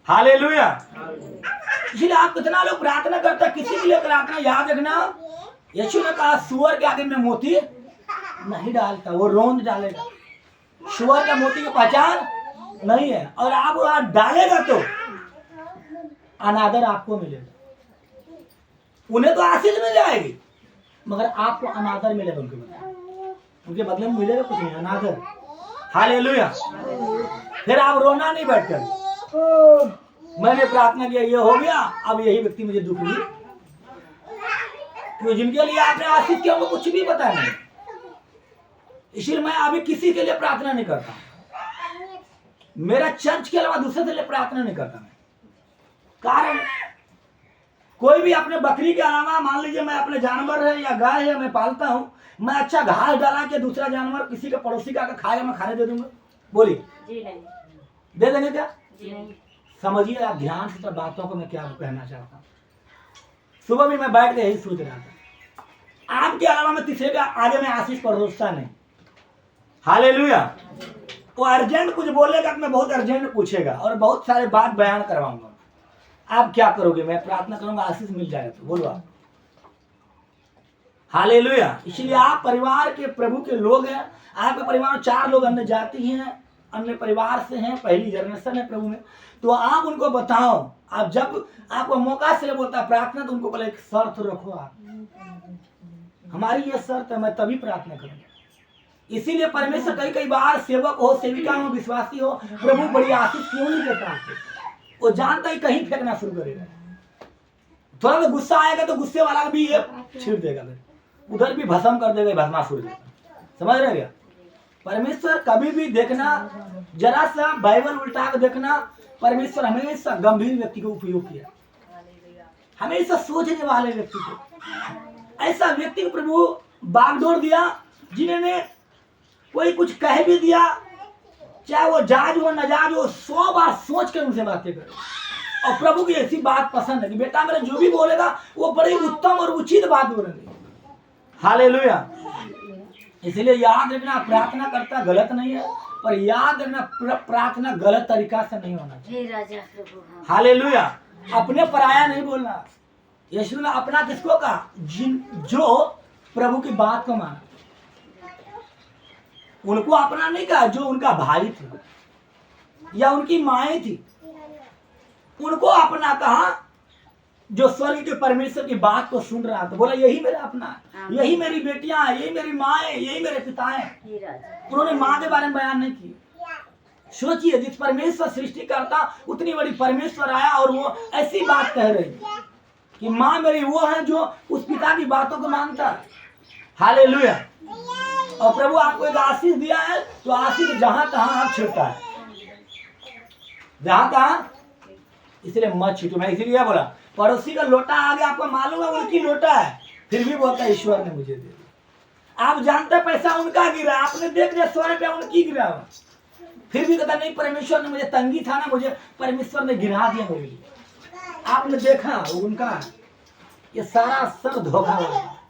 Hallelujah. इसलिए आप कितना लोग प्रार्थना करते हैं, किसी के लिए प्रार्थना, याद रखना यीशु ने कहा सुअर के आगे में मोती नहीं डालता, वो रोंद डालेगा। सुअर का मोती की पहचान नहीं है, और आप वहां डालेगा तो अनादर आपको मिलेगा। उन्हें तो आशीष मिल जाएगी, मगर आपको अनादर मिलेगा। उनके बदले में मिलेगा कुछ नहीं, अनादर। हालेलुया। फिर आप रोना नहीं बैठकर मैंने प्रार्थना किया, ये हो गया, अब यही व्यक्ति मुझे दुख दी, तो जिनके लिए आपने आशीष किया उनको कुछ भी पता नहीं। इसलिए मैं अभी किसी के लिए प्रार्थना नहीं करता, मेरा चर्च के अलावा दूसरे के लिए प्रार्थना नहीं करता मैं। कारण कोई भी अपने बकरी के अलावा, मान लीजिए मैं अपने जानवर है या गाय है मैं पालता हूं, मैं अच्छा घास डाला के दूसरा जानवर किसी का पड़ोसी का खाएगा, मैं खाने दे दूंगा? बोलिए जी नहीं। दे देंगे क्या? जी नहीं। समझिए आप ध्यान से सब बातों को मैं क्या कहना चाहता हूँ। सुबह भी मैं बैठ के यही सोच रहा था, आपके अलावा मैं तीसरे के आगे में आशीष परोसता नहीं। हालेलुया। वो अर्जेंट कुछ बोलेगा, मैं बहुत अर्जेंट पूछेगा और बहुत सारे बात बयान करवाऊंगा, आप क्या करोगे? मैं प्रार्थना करूंगा आशीष मिल जाएगा, तो बोलो आप। हालेलुया। इसलिए आप परिवार के प्रभु के लोग हैं। आपके परिवार में 4 लोग अन्य जाति हैं, अन्य परिवार से हैं, पहली जनरेशन है प्रभु में, तो आप उनको बताओ। आप जब आपको मौका से बोलता प्रार्थना, तो उनको बोले एक शर्त रखो, आप हमारी ये शर्त है, मैं तभी प्रार्थना करूंगा। इसीलिए परमेश्वर कई बार सेवक हो, सेविका हो, विश्वासी हो, प्रभु बड़ी आशीष क्यों नहीं देता आपको? वो जानता ही कहीं फेंकना शुरू करेगा। थोड़ा तो गुस्सा आएगा तो गुस्से वाला भी ये छीड़ देगा, फिर उधर भी भस्म कर देगा, भस्मासुर देगा। समझ रहे क्या? परमेश्वर कभी भी देखना, जरा सा बाइबल उल्टा कर देखना, परमेश्वर हमेशा गंभीर व्यक्ति को उपयोग किया, हमेशा सोचने वाले व्यक्ति को। ऐसा व्यक्ति को प्रभु बागडोर दिया जिन्होंने कोई कुछ कह भी दिया, चाहे वो जाज हो नाजाज हो, 100 बार सोच कर उनसे बातें करे। और प्रभु की ऐसी बात पसंद है कि बेटा मेरा जो भी बोलेगा वो बड़ी उत्तम और उचित बात बोलेंगे। हालेलुया। इसलिए याद रखना, प्रार्थना करता गलत नहीं है, पर याद रखना प्रार्थना गलत तरीका से नहीं होना चाहिए। हालेलुया। अपने पराया नहीं बोलना। यीशु ने अपना किसको कहा? जो प्रभु की बात को माना, उनको अपना नहीं कहा। जो उनका भाई था या उनकी माएँ थी, उनको अपना कहा। जो स्वर्ग के परमेश्वर की बात को सुन रहा था, बोला यही मेरा अपना है, यही मेरी बेटियां, यही मेरी माएँ, यही मेरे पिता हैं। उन्होंने माँ के बारे में बयान नहीं किया। सोचिए, जिस परमेश्वर सृष्टि करता, उतनी बड़ी परमेश्वर आया और वो ऐसी बात कह रही कि माँ मेरी वो है जो उस पिता की बातों को मानता है। हालेलुया। और प्रभु आपको एक आशीष दिया है, तो आशीष जहां तहां आप छिड़ता है, जहां तहां। इसलिए मत छीटो। मैं इसीलिए बोला, पड़ोसी का लोटा आ गया, आपको मालूम है उनकी लोटा है, फिर भी बोलता है ईश्वर ने मुझे दे दिया। आप जानते पैसा उनका गिरा, आपने देख लिया 100 रुपया उनकी गिरा, फिर भी कहता नहीं परमेश्वर ने, मुझे तंगी था ना, मुझे परमेश्वर ने गिरा दिया मेरे लिए। आपने देखा उनका, ये सारा सर धोखा है,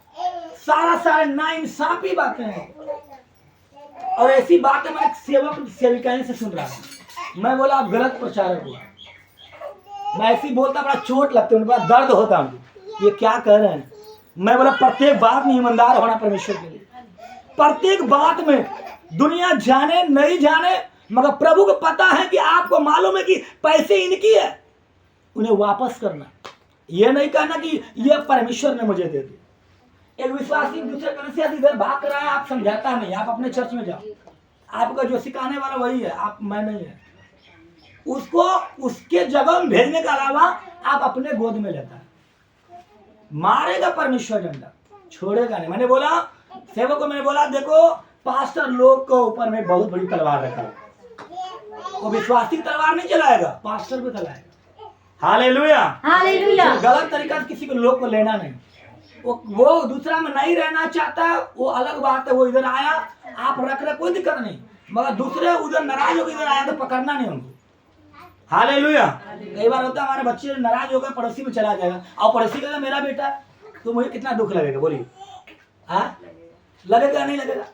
सारा नाइंसाफी बातें हैं। और ऐसी बातें मैं सेवक सेविकाएं से सुन रहा हूं। मैं बोला आप गलत प्रचारक हुआ। मैं ऐसी बोलता, बड़ा चोट लगती है, उनके पास दर्द होता है, ये क्या कह रहे हैं। मैं बोला प्रत्येक बात में ईमानदार होना परमेश्वर के लिए। प्रत्येक बात में, दुनिया जाने नहीं जाने, मगर प्रभु को पता है कि आपको मालूम है कि पैसे इनकी है, उन्हें वापस करना। यह नहीं कहना कि यह परमेश्वर ने मुझे दे दिया। एक विश्वासी दूसरे कलीसिया से इधर भाग कर आया, आप समझाता नहीं, आप अपने चर्च में जाओ, आपका जो सिखाने वाला वही है, आप मैं नहीं है। उसको उसके जगह में भेजने के अलावा आप अपने गोद में लेता है। मारेगा परमेश्वर डंडा, छोड़ेगा नहीं। मैंने बोला सेवक को, मैंने बोला देखो पास्टर लोग को ऊपर में बहुत बड़ी तलवार रखा है, वो विश्वासी की तलवार नहीं चलाएगा, पास्टर को चलाएगा। हालेलुया। हालेलुया। गलत तरीका से किसी को लोग को लेना नहीं। वो दूसरा में नहीं रहना चाहता, वो अलग बात है। वो इधर आया, आप रख रहे, कोई दिक्कत नहीं, मगर दूसरे उधर नाराज होकर इधर आया तो पकड़ना नहीं उनको। हालेलुया। कई बार होता है हमारे बच्चे नाराज होकर पड़ोसी में चला जाएगा, और पड़ोसी कहेगा मेरा बेटा, तो मुझे कितना दुख लगेगा, बोलिए। हाँ लगेगा नहीं लगेगा?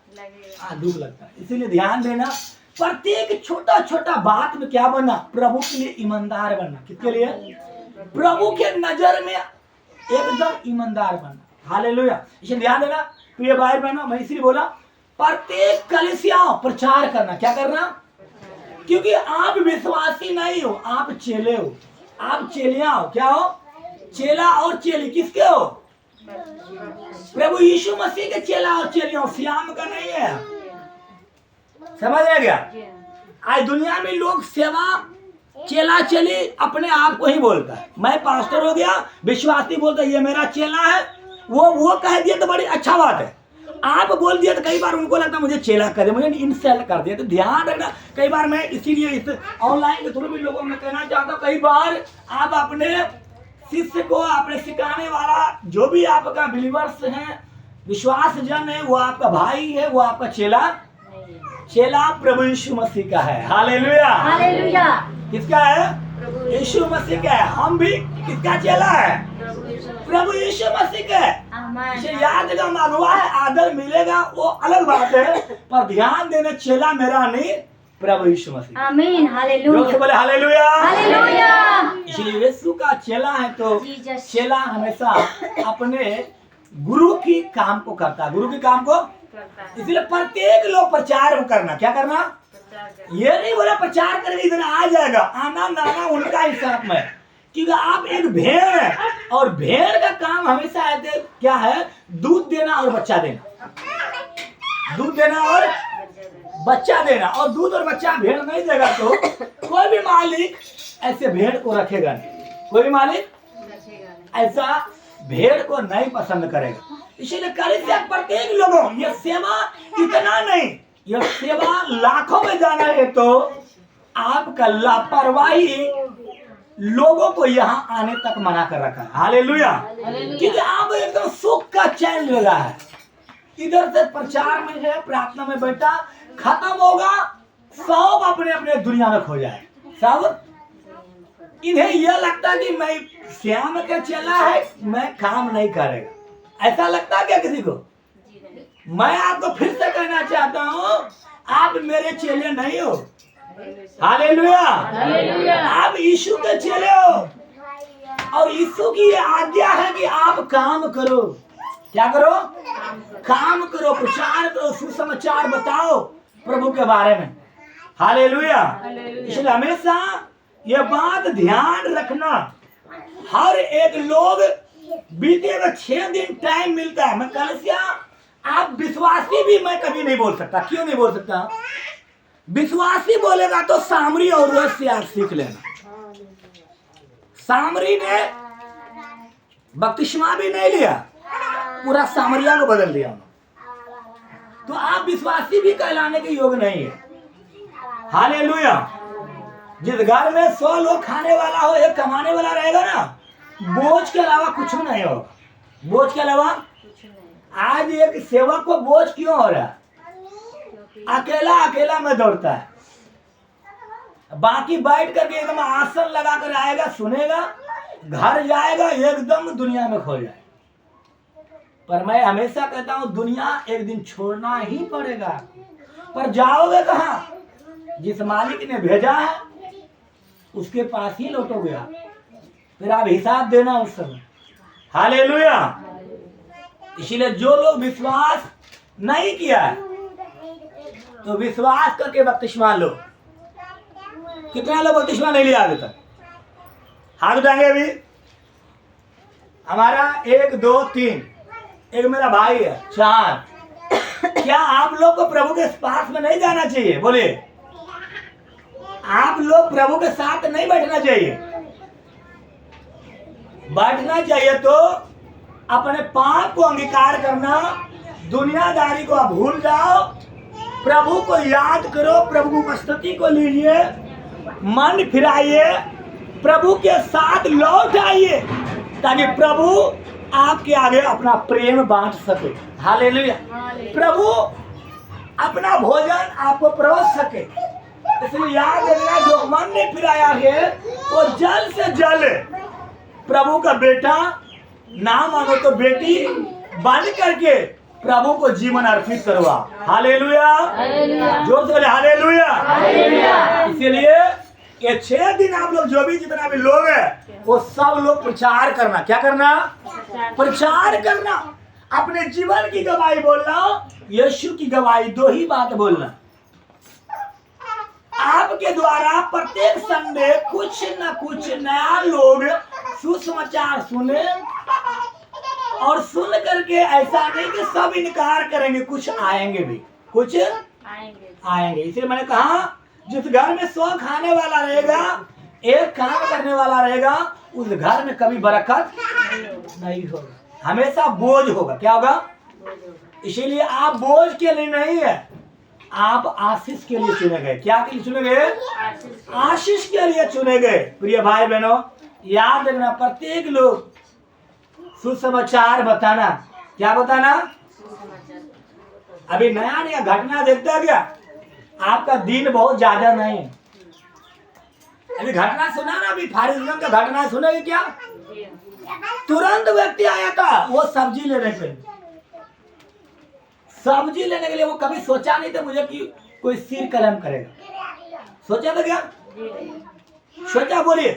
हाँ दुख लगता है। इसीलिए ध्यान देना, प्रत्येक छोटा छोटा बात में क्या बनना, प्रभु के लिए ईमानदार बनना। किसके लिए? प्रभु के नजर में एकदम ईमानदार बनना। हालेलुया। इसे ध्यान देना प्रिय भाई बहनों, मैं इसलिए बोला प्रत्येक कलीसिया प्रचार करना। क्या करना? क्योंकि आप विश्वासी नहीं हो, आप चेले हो, आप चेलियां हो। क्या हो? चेला और चेली। किसके हो? प्रभु यीशु मसीह के चेला और चेलियों, श्याम का नहीं है। समझ रहे क्या? आज दुनिया में लोग सेवा चेला चेली अपने आप को ही बोलता है। मैं पास्टर हो गया, विश्वासी बोलता है ये मेरा चेला है, वो कह दिया तो बड़ी अच्छा बात है। आप बोल दिया तो कई बार उनको लगता है मुझे चेला कर दिया, मुझे इंसल्ट कर दिया। तो ध्यान रखना, कई बार मैं इसीलिए इस ऑनलाइन के थ्रू भी लोगों में कहना चाहता हूँ, कई बार आप अपने शिष्य को, अपने सिखाने वाला जो भी आपका बिलीवर्स है, विश्वास जन है, वो आपका भाई है, वो आपका चेला प्रभु यीशु मसीह का है। हालेलुया। हालेलुया। किसका है? यीशु मसीह का है। हम भी किसका चेला है? प्रभु यीशु मसीह का है। इसे याद रखना, मांगवा है, आदर मिलेगा वो अलग बात है, पर ध्यान देना चेला मेरा नहीं, प्रभु यीशु मसीह। आमीन। हालेलुया। बोले हालेलुया। हालेलुया। इसलिए यीशु का चेला है तो चेला हमेशा अपने गुरु की काम को करता है, गुरु की काम को। इसलिए प्रत्येक लोग प्रचार करना। क्या करना? ये नहीं बोला प्रचार करके इधर आ जाएगा, आना नाना उनका हिसाब में। क्योंकि आप एक भेड़ है और भेड़ का काम हमेशा क्या है? दूध देना और बच्चा देना। दूध देना और बच्चा देना। और दूध और बच्चा भेड़ नहीं देगा तो कोई भी मालिक ऐसे भेड़ को रखेगा नहीं। कोई भी मालिक ऐसा भेड़ को नहीं पसंद करेगा। इसीलिए कलीसिया प्रत्येक लोगों, ये सेवा इतना नहीं, ये सेवा लाखों में जाना है तो आपका लापरवाही लोगों को यहाँ आने तक मना कर रखा है। हालेलुया। क्योंकि आप एकदम सुख का चैन ले रहा है, इधर से प्रचार में है, प्रार्थना में बैठा, खत्म होगा सब अपने अपने दुनिया में खो जाए। सब इन्हें यह लगता है कि मैं श्याम का चेला है, मैं काम नहीं करेगा। ऐसा लगता है क्या किसी को? मैं आपको फिर से कहना चाहता हूँ, आप मेरे चेले नहीं हो। हालेलुया। आप यीशु के चेले हो और यीशु की ये आज्ञा है कि आप काम करो। क्या करो? काम करो, प्रचार करो, सुसमाचार बताओ प्रभु के बारे में। हालेलुया। इसलिए हमेशा ये बात ध्यान रखना, हर एक लोग बीते हुए 6 दिन टाइम मिलता है। मैं कलीसिया आप विश्वासी भी मैं कभी नहीं बोल सकता। क्यों नहीं बोल सकता? विश्वासी बोलेगा तो सामरी और रोज से आप सीख लेना। सामरी ने बपतिस्मा भी नहीं लिया, पूरा सामरिया को बदल दिया, तो आप विश्वासी भी कहलाने के योग्य नहीं है। हालेलुया। जिस घर में 100 लोग खाने वाला हो, एक कमाने वाला रहेगा ना, बोझ के अलावा कुछ नहीं होगा। बोझ के अलावा आज एक सेवक को बोझ क्यों हो रहा है? अकेला अकेला में दौड़ता है, बाकी बैठ करके एकदम आसन लगा कर आएगा, सुनेगा, घर जाएगा, एकदम दुनिया में खो जाए। पर मैं हमेशा कहता हूं दुनिया एक दिन छोड़ना ही पड़ेगा, पर जाओगे कहां? जिस मालिक ने भेजा है उसके पास ही लौटोगे आप, फिर आप हिसाब देना उस समय। हालेलुया। इसीलिए जो लोग विश्वास नहीं किया है तो विश्वास करके बपतिस्मा लो। कितना लोग बपतिस्मा नहीं लिया अभी तक? हाथ उठाएंगे अभी। हमारा 1 2 3, एक मेरा भाई है 4। क्या आप लोग को प्रभु के पास में नहीं जाना चाहिए? बोलिए, आप लोग प्रभु के साथ नहीं बैठना चाहिए? बैठना चाहिए तो अपने पाप को अंगीकार करना, दुनियादारी को आप भूल जाओ, प्रभु को याद करो, प्रभु की उपस्थिति को लीजिए, मन फिराइए, प्रभु के साथ लौट आइए, ताकि प्रभु आपके आगे अपना प्रेम बांट सके। हालेलुया। प्रभु अपना भोजन आपको परोस सके। इसलिए याद रखना, जो मन ने फिराया है वो जल्द से जल्द प्रभु का बेटा ना मानो तो बेटी बन करके प्रभु को जीवन अर्पित करवा। हालेलुया, हालेलुया, जोर से बोले हालेलुया। हालेलुया। इसीलिए ये 6 दिन आप लोग जो भी जितना भी लोग है वो सब लोग प्रचार करना। क्या करना? प्रचार करना। अपने जीवन की गवाही बोलना, यीशु की गवाही, 2 ही बात बोलना। आपके द्वारा प्रत्येक संडे कुछ न कुछ नया लोग सुसमाचार सुने, और सुन करके ऐसा नहीं कि सब इनकार करेंगे, कुछ आएंगे भी, कुछ आएंगे। इसलिए मैंने कहा जिस घर में 100 खाने वाला रहेगा, 1 काम करने वाला रहेगा, उस घर में कभी बरकत नहीं होगा, हमेशा बोझ होगा। क्या होगा? इसीलिए आप बोझ के लिए नहीं है, आप आशीष के लिए चुने गए। क्या के लिए चुने गए? आशीष के लिए चुने गए। प्रिय भाई बहनों, याद रखना, प्रत्येक लोग सुसमाचार बताना। क्या बताना? अभी नया नया घटना देखता है क्या? आपका दिन बहुत ज्यादा नहीं है। अभी घटना सुना ना, अभी फारिसगंज का घटना सुनेगी क्या? तुरंत व्यक्ति आया था वो सब्जी लेने के लिए, सब्जी लेने के लिए। वो कभी सोचा नहीं था मुझे कि कोई सिर कलम करेगा। सोचा था क्या? सोचा? बोलिए।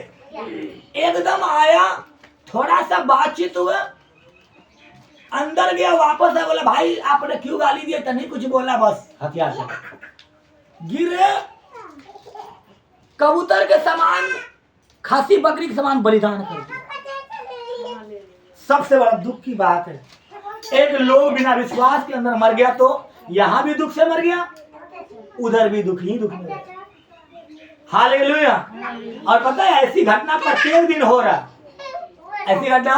एकदम आया, थोड़ा सा बातचीत हुआ, अंदर गया, वापस आया, बोला भाई आपने क्यों गाली दिया? तो नहीं कुछ बोला, बस हथियार से गिरे, कबूतर के समान, खासी बकरी के समान बलिदान कर दिया। सबसे बड़ा दुख की बात है, एक लोग बिना विश्वास के अंदर मर गया, तो यहाँ भी दुख से मर गया, उधर भी दुख ही दुख में। हालेलुया। और पता है ऐसी घटना प्रत्येक दिन हो रहा है, ऐसी घटना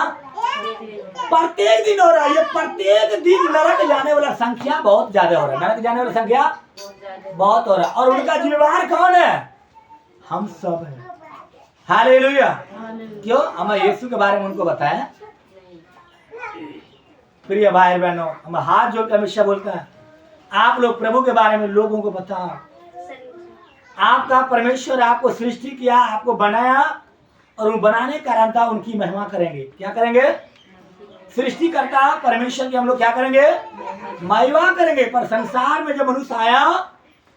प्रत्येक दिन हो रहा है। ये प्रत्येक दिन नरक जाने वाला संख्या बहुत ज्यादा हो रहा है, नरक जाने वाला संख्या बहुत हो रहा है। और उनका जिम्मेवार कौन है? हम सब है। हालेलुया। क्यों? हमें यीशु के बारे में उनको बताया। प्रिय भाई बहनों, हम हाथ जोड़ कर हमेशा बोलता है, आप लोग प्रभु के बारे में लोगों को बताओ। आपका परमेश्वर आपको सृष्टि किया, आपको बनाया, और वो बनाने का कारण था उनकी महिमा करेंगे। क्या करेंगे? सृष्टिकर्ता परमेश्वर की हम लोग क्या करेंगे? महिमा करेंगे। पर संसार में जब मनुष्य आया,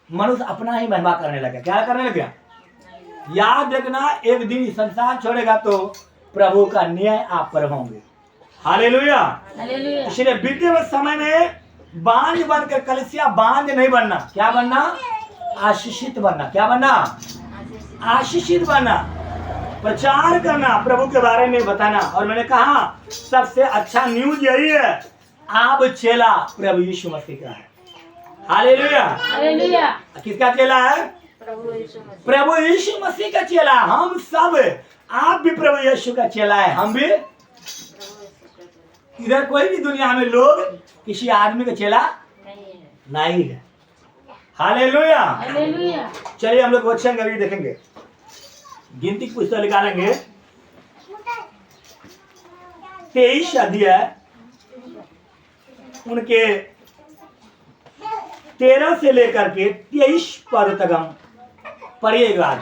मनुष्य अपना ही महिमा करने लगा। क्या करने लगा? याद रखना, एक दिन संसार छोड़ेगा तो प्रभु का न्याय आप पर होंगे। हालेलुया। इसलिए बीते हुए समय में बांझ बनकर कलीसिया बांझ नहीं बनना। क्या बनना? आशीषित बनना। क्या बनना? आशीषित बनना, प्रचार करना, प्रभु के बारे में बताना। और मैंने कहा सबसे अच्छा न्यूज यही है, आप चेला प्रभु यीशु मसीह का है। हालेलुया। हालेलुया। किसका चेला है? प्रभु यीशु मसीह का चेला। हम सब, आप भी प्रभु यीशु का चेला है, हम भी। इधर कोई भी दुनिया में लोग किसी आदमी का चेला नहीं है। हालेलुया। हालेलुया। चलिए हम लोग वचन कभी देखेंगे, गिनती की पुस्तक निकालेंगे, 23 अध्याय, उनके 13 से लेकर के 23 पद तक हम पढ़िएगा।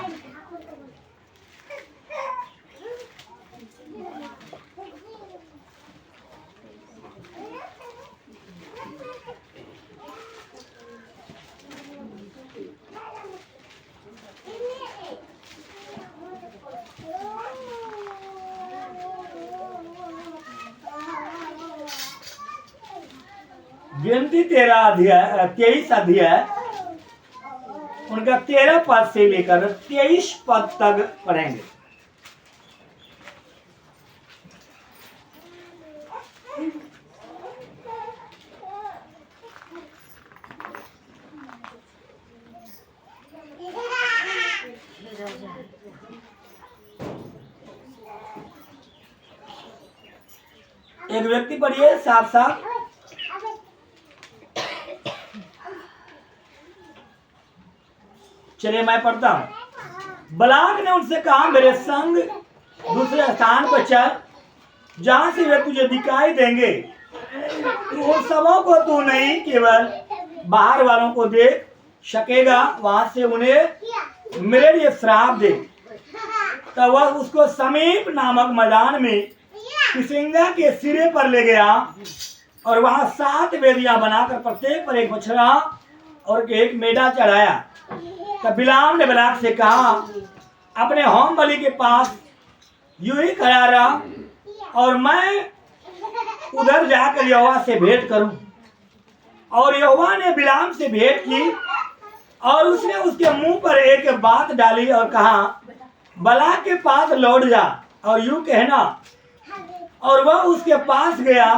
गिनती 23 अध्याय, उनका 13 पद से लेकर 23 पद तक पढ़ेंगे। एक व्यक्ति पढ़िए साफ साफ। चलिए मैं पढ़ता हूं। बलाक ने उनसे कहा, मेरे संग दूसरे स्थान पर चल, जहां से वे तुझे दिखाई देंगे। उन सबों को तू नहीं, केवल बाहर वालों को देख सकेगा। वहां से उन्हें मेरे लिए श्राप दे। तब वह उसको समीप नामक मैदान में किसिंगा के सिरे पर ले गया। और वहां 7 वेदियां बनाकर प्रत्येक पर एक बछड़ा और एक मेढ़ा चढ़ाया। तब बिलाम ने बलाक से कहा, अपने होम बलि के पास यूं ही खड़ा रहा और मैं उधर जाकर यहोवा से भेंट करूं। और यहोवा ने बिलाम से भेंट की और उसने उसके मुंह पर एक बात डाली और कहा, बलाक के पास लौट जा और यूं कहना। और वह उसके पास गया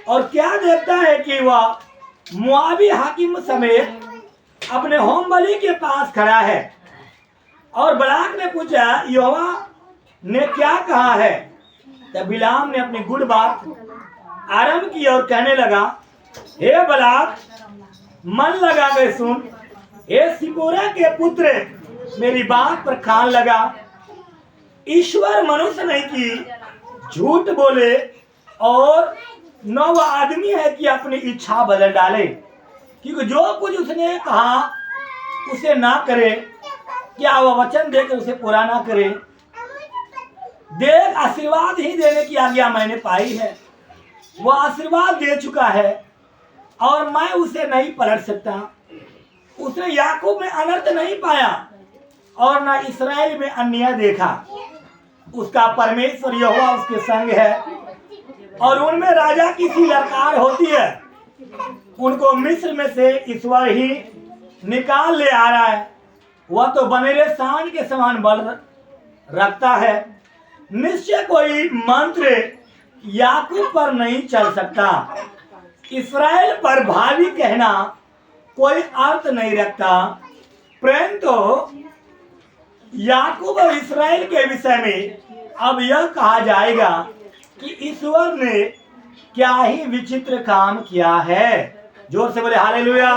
और क्या देखता है कि वह मोआबी हाकिम समेत अपने होम बलि के पास खड़ा है। और बलाक ने पूछा, यहोवा ने क्या कहा है? तब बिलाम ने अपनी गुड़ बात आरंभ की और कहने लगा, हे बलाक, मन लगा कर सुन। हे सिपोरा के पुत्र, मेरी बात पर कान लगा। ईश्वर मनुष्य नहीं कि झूठ बोले और न वह आदमी है कि अपनी इच्छा बदल डाले। क्योंकि जो कुछ उसने कहा उसे ना करे, क्या वह वचन देकर उसे पूरा ना करे? देख, आशीर्वाद ही देने की आज्ञा मैंने पाई है। वह आशीर्वाद दे चुका है और मैं उसे नहीं पलट सकता। उसने याकूब में अनर्थ नहीं पाया और न इस्राएल में अन्याय देखा। उसका परमेश्वर यहोवा उसके संग है और उनमें राजा की सी ललकार होती है। उनको मिस्र में से ईश्वर ही निकाल ले आ रहा है। वह तो बनेरे सांड के समान बल रखता है। निश्चय कोई मंत्र याकूब पर नहीं चल सकता। इस्राएल पर भावी कहना कोई अर्थ नहीं रखता। प्रेम तो याकूब और इस्राएल के विषय में अब यह कहा जाएगा कि ईश्वर ने क्या ही विचित्र काम किया है। जोर से बोले हालेलुया।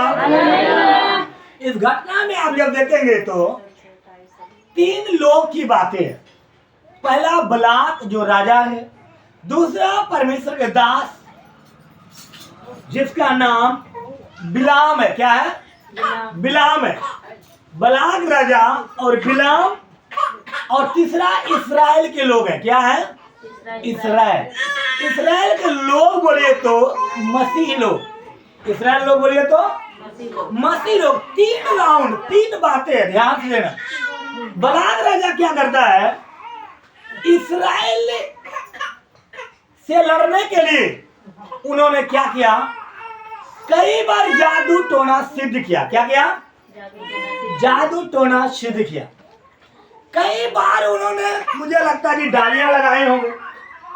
इस घटना में आप जब देखेंगे तो 3 लोग की बातें हैं। पहला बलाक जो राजा है, दूसरा परमेश्वर के दास जिसका नाम बिलाम है। क्या है? बिलाम है। बलाक राजा और बिलाम, और तीसरा इस्राएल के लोग हैं। क्या है? इस्राएल। इस्राएल के लोग बोले तो मसीह लोग। इस्राएल लोग बोले तो मसीह लोग। 3 राउंड, 3 बातें ध्यान से लेना। बलाक राजा क्या करता है? इस्राएल से लड़ने के लिए उन्होंने क्या किया? कई बार जादू टोना सिद्ध किया। क्या किया? जादू टोना सिद्ध किया। कई बार उन्होंने, मुझे लगता है कि डालियां लगाए होंगे।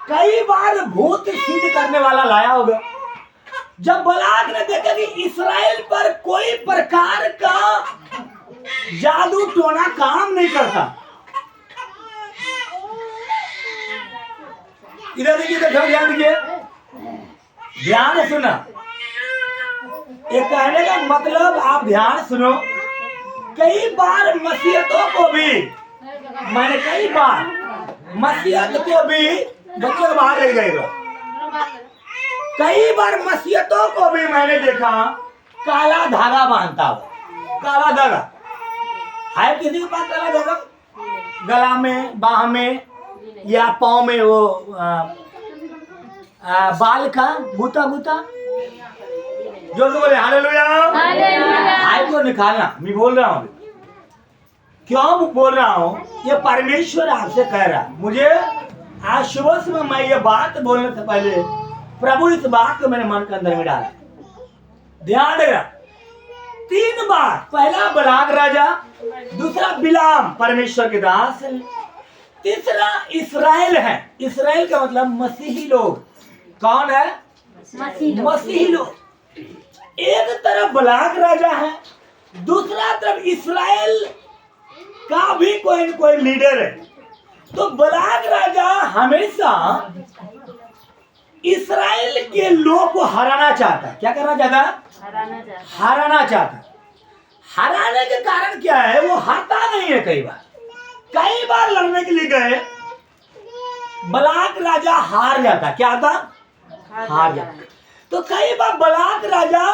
कई बार भूत सिद्ध करने वाला लाया होगा। जब बलाक ने देखा कि इस्राएल पर कोई प्रकार का जादू टोना काम नहीं करता, इधर देखिए, देखो, ध्यान दीजिए, ध्यान सुना। ये कहने का मतलब आप ध्यान सुनो। कई बार मसीहतों को भी, मैंने कई बार मसीहत को भी, बच्चों बाहर ले गए, कई बार मसीहतों को भी मैंने देखा काला धागा बांधता हुआ। काला धागा है किसी के पास? काला धागा गला में, बाह में या पाँव में, वो बाल का बूता बूता। जो तो बोले हालेलुया। हाय को निकालना। मैं बोल रहा हूँ, क्यों बोल रहा हूँ? ये परमेश्वर आपसे कह रहा है। मुझे आज सुबह सुबह मैं ये बात बोलने से पहले प्रभु इस बात को मेरे मन के अंदर में डाला। ध्यान देना, 3 बार। पहला बलाक राजा, दूसरा बिलाम परमेश्वर के दास, तीसरा इस्राएल है। इस्राएल का मतलब मसीही लोग। कौन है? मसीही लोग। एक तरफ बलाक राजा है, दूसरा तरफ इस्राएल का भी कोई न कोई लीडर है। तो बलाक राजा हमेशा इस्राएल के लोग को हराना चाहता है। क्या करना चाहता है? हराना चाहता है। हराने के कारण क्या है? वो हारता नहीं है। कई बार लड़ने के लिए गए, बलाक राजा हार जाता। क्या आता? हार जाता। तो कई बार बलाक राजा